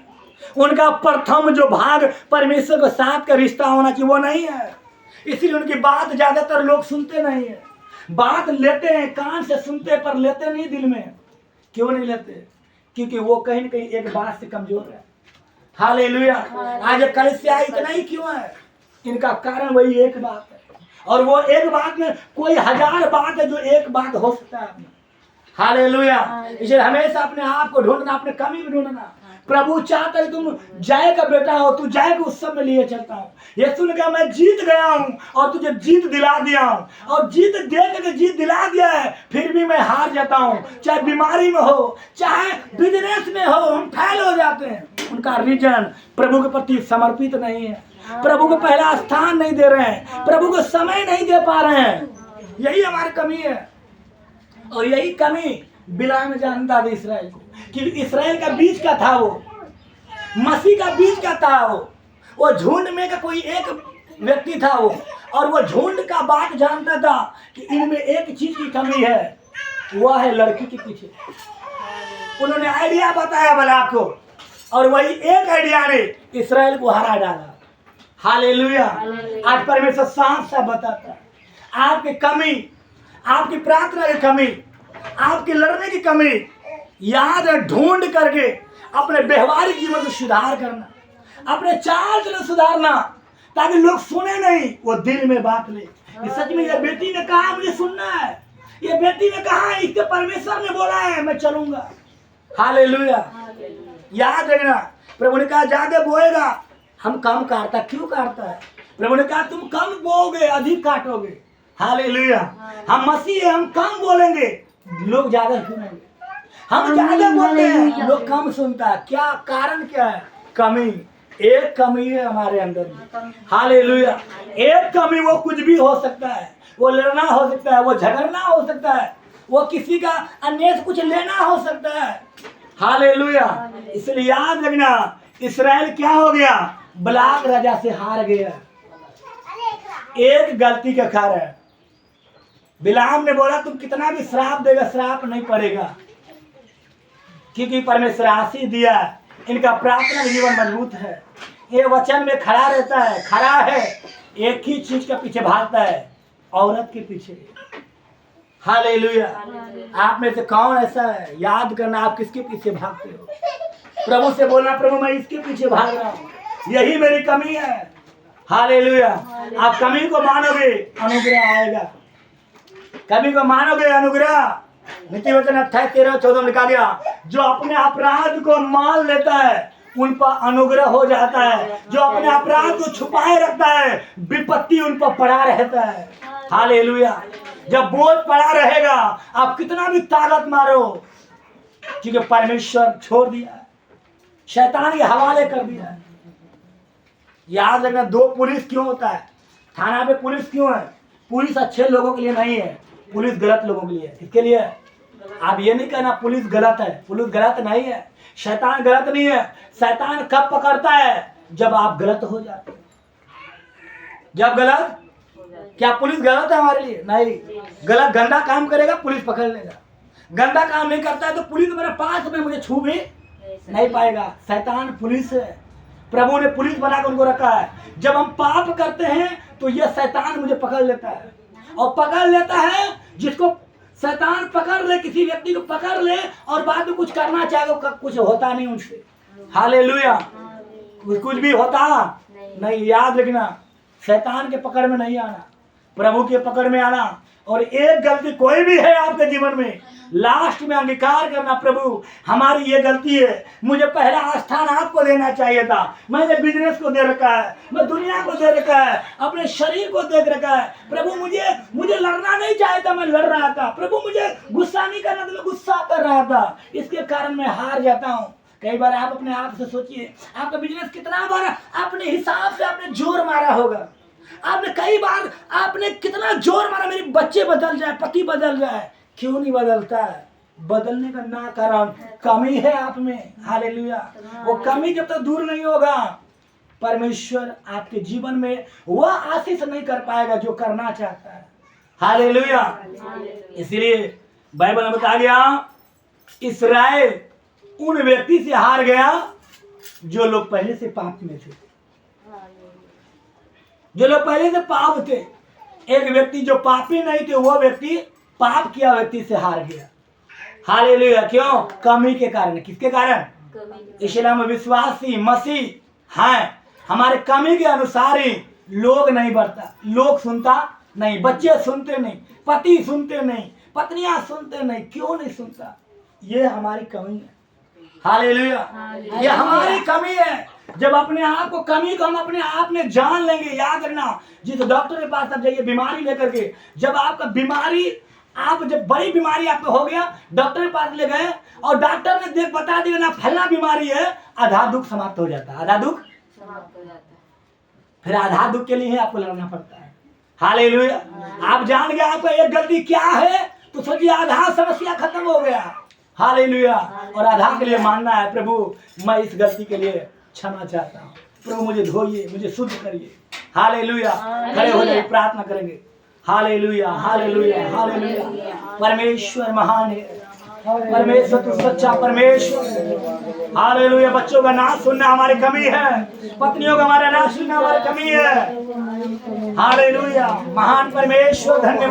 उनका प्रथम जो भाग परमेश्वर के साथ का रिश्ता होना चाहिए वो नहीं है। इसलिए उनकी बात ज्यादातर लोग सुनते नहीं है। बात लेते हैं, कान से सुनते पर लेते नहीं दिल में। क्यों नहीं लेते? क्योंकि वो कहीं न कहीं एक बात से कमजोर है। हालेलुया। आज कलीसिया इतना ही क्यों है? इनका कारण वही एक बात है, और वो एक बात में कोई हजार बात है जो एक बात हो सकता है। हालेलुया। इसलिए हमेशा अपने आप को ढूंढना, अपने कमी में ढूंढना। प्रभु चाहता है तुम जय का बेटा हो, तू जय को उत्सव में लिए चलता हूँ। यीशु ने कहा मैं जीत गया हूँ और तुझे जीत दिला दिया हूँ, और जीत दे के जीत दिला दिया है, फिर भी मैं हार जाता हूँ। चाहे बीमारी में हो, चाहे बिजनेस में हो, हम फेल हो जाते हैं। उनका रीजन प्रभु के प्रति समर्पित नहीं है, प्रभु को पहला स्थान नहीं दे रहे हैं, प्रभु को समय नहीं दे पा रहे हैं। यही हमारी कमी है, और यही कमी बिलाम जानता था इसराइल को, कि इसराइल का बीज का था, वो मसीह का बीज का था। वो झुंड में का कोई एक व्यक्ति था वो, और वो झुंड का बात जानता था कि इनमें एक चीज की कमी है, वह है लड़की के पीछे। उन्होंने आइडिया बताया बलाक को, और वही एक आइडिया ने इसराइल को हरा डाला। हालेलुया। आज परमेश्वर साफ साफ बताता है, आपकी कमी, आपकी प्रार्थना की कमी, आपके लड़ने की कमी, याद है ढूंढ करके अपने व्यवहारिक जीवन में सुधार करना, अपने चाल चलन सुधारना, ताकि लोग सुने नहीं, वो दिल में बात ले। ये सच में ये बेटी ने कहा मुझे सुनना है, ये बेटी ने कहा इसके परमेश्वर ने बोला है मैं चलूंगा। हालेलुया। याद रखना, प्रभु ने कहा ज्यादा बोएगा, हम कम काटता। क्यों काटता है? प्रभु ने कहा तुम कम बोओगे, अधिक काटोगे। हालेलुया। हम मसीह हैं, हम कम बोलेंगे, लोग ज्यादा सुनेंगे। हम ज्यादा बोलते हैं, लोग कम सुनता है। क्या कारण क्या है? कमी। एक कमी है हमारे अंदर में। हालेलुया। एक कमी, वो कुछ भी हो सकता है, वो लड़ना हो सकता है, वो झगड़ना हो सकता है, वो किसी का अन्य से कुछ लेना हो सकता है। हालेलुया। इसलिए याद रखना, इसराइल क्या हो गया? बलाक राजा से हार गया, एक गलती के कारण। बिलाम ने बोला तुम कितना भी श्राप देगा, श्राप नहीं पड़ेगा, क्योंकि परमेश्वर आशीष दिया, इनका प्रार्थना जीवन मजबूत है, ये वचन में खड़ा रहता है, खड़ा है, एक ही चीज के पीछे भागता है, औरत के पीछे। हालेलुया। आप में से कौन ऐसा है? याद करना, आप किसके पीछे भागते हो? प्रभु से बोलना, प्रभु मैं इसके पीछे भाग रहा हूँ, यही मेरी कमी है। हालेलुया। आप कमी को मानोगे, अनुग्रह आएगा। कमी को मानोगे, अनुग्रह। नीति वचन 28:13-14 लिखा गया, जो अपने अपराध को मान लेता है उन पर अनुग्रह हो जाता है, जो अपने अपराध को छुपाए रखता है विपत्ति उन पर पड़ा रहता है। हालेलुया। जब बोझ पड़ा रहेगा, आप कितना भी ताकत मारो, क्योंकि परमेश्वर छोड़ दिया है, शैतान के हवाले कर दिया है। याद रखना, दो पुलिस क्यों होता है? थाना पे पुलिस क्यों है? पुलिस अच्छे लोगों के लिए नहीं है, पुलिस गलत लोगों के लिए। इसके लिए आप ये नहीं कहना पुलिस गलत है, पुलिस गलत नहीं है, शैतान गलत नहीं है। शैतान कब पकड़ता है? जब आप गलत हो जाते हैं। जब गलत, क्या पुलिस गलत है हमारे लिए? नहीं। गलत गंदा काम करेगा, पुलिस पकड़ लेगा। गंदा काम नहीं करता है तो पुलिस मेरे पास में मुझे छू भी नहीं पाएगा। शैतान पुलिस है, प्रभु ने पुलिस बनाकर उनको रखा है। जब हम पाप करते हैं तो यह शैतान मुझे पकड़ लेता है, और पकड़ लेता है जिसको शैतान पकड़ ले, किसी व्यक्ति को पकड़ ले और बाद में कुछ करना चाहे, कुछ होता नहीं उनसे। हालेलुया। कुछ भी होता नहीं। याद रखना, शैतान के पकड़ में नहीं आना, प्रभु के पकड़ में आना। और एक गलती कोई भी है आपके जीवन में, लास्ट में अंगीकार करना, प्रभु हमारी ये गलती है, मुझे पहला स्थान आपको देना चाहिए था। मैंने बिजनेस को दे रखा है, मैं दुनिया को दे रखा है, अपने शरीर को दे रखा है। प्रभु मुझे लड़ना नहीं चाहिए था, मैं लड़ रहा था। प्रभु मुझे गुस्सा नहीं करना था, मैं गुस्सा कर रहा था, इसके कारण मैं हार जाता हूँ। कई बार आप अपने आप से सोचिए, आपका बिजनेस कितना बार अपने हिसाब से आपने जोर मारा होगा। आपने कई बार आपने कितना जोर मारा, मेरे बच्चे बदल जाए, पति बदल जाए, क्यों नहीं बदलता है? बदलने का ना कारण कमी है आप में। हालेलुया। वो कमी जब तक दूर नहीं होगा, परमेश्वर आपके जीवन में वह आशीष नहीं कर पाएगा जो करना चाहता है। हालेलुया। इसलिए बाइबल में बता गया, इस्राएल उन व्यक्ति से हार गया जो लोग पहले से पाप में थे, जो लोग पहले से पाप थे। एक व्यक्ति जो पापी नहीं थे, वह व्यक्ति पाप किया व्यक्ति से हार गया। हालेलुया। क्यों? कमी के कारण। किसके कारण? इसलिए हम विश्वासी मसीह हैं, हमारे कमी के अनुसार ही लोग नहीं बढ़ता, लोग सुनता नहीं, बच्चे सुनते नहीं, पति सुनते नहीं, पत्नियां सुनते नहीं। क्यों नहीं सुनता? ये हमारी कमी है। हालेलुया। ये हमारी कमी है। जब अपने आप को कमी को हम अपने आप में जान लेंगे, याद रखना, जिस डॉक्टर के पास आप जाइए बीमारी लेकर के, जब आपका बीमारी, आप जब बड़ी बीमारी आपको हो गया, डॉक्टर के पास ले गए और डॉक्टर ने देख बता दिया ना फलना बीमारी है, आधा दुख समाप्त हो जाता है। आधा दुख समाप्त हो जाता है। फिर आधा दुख के लिए आपको लड़ना पड़ता है। हालेलुया। आप जान गए आपको एक गलती क्या है, तो सोचिए आधा समस्या खत्म हो गया। हालेलुया। और आधा के लिए मानना है, प्रभु मैं इस गलती के लिए क्षमा चाहता हूँ, प्रभु मुझे धोइए, मुझे शुद्ध करिए। हालेलुया। खड़े हो जाइए, प्रार्थना करेंगे। Hallelujah, hallelujah, hallelujah. परमेश्वर महान है, परमेश्वर तू सच्चा परमेश्वर। हालेलुया। बच्चों का नाच सुनना हमारी कमी है, पत्नियों का हमारा नाच सुनना हमारी कमी है। हालेलुया। महान परमेश्वर, धन्यवाद।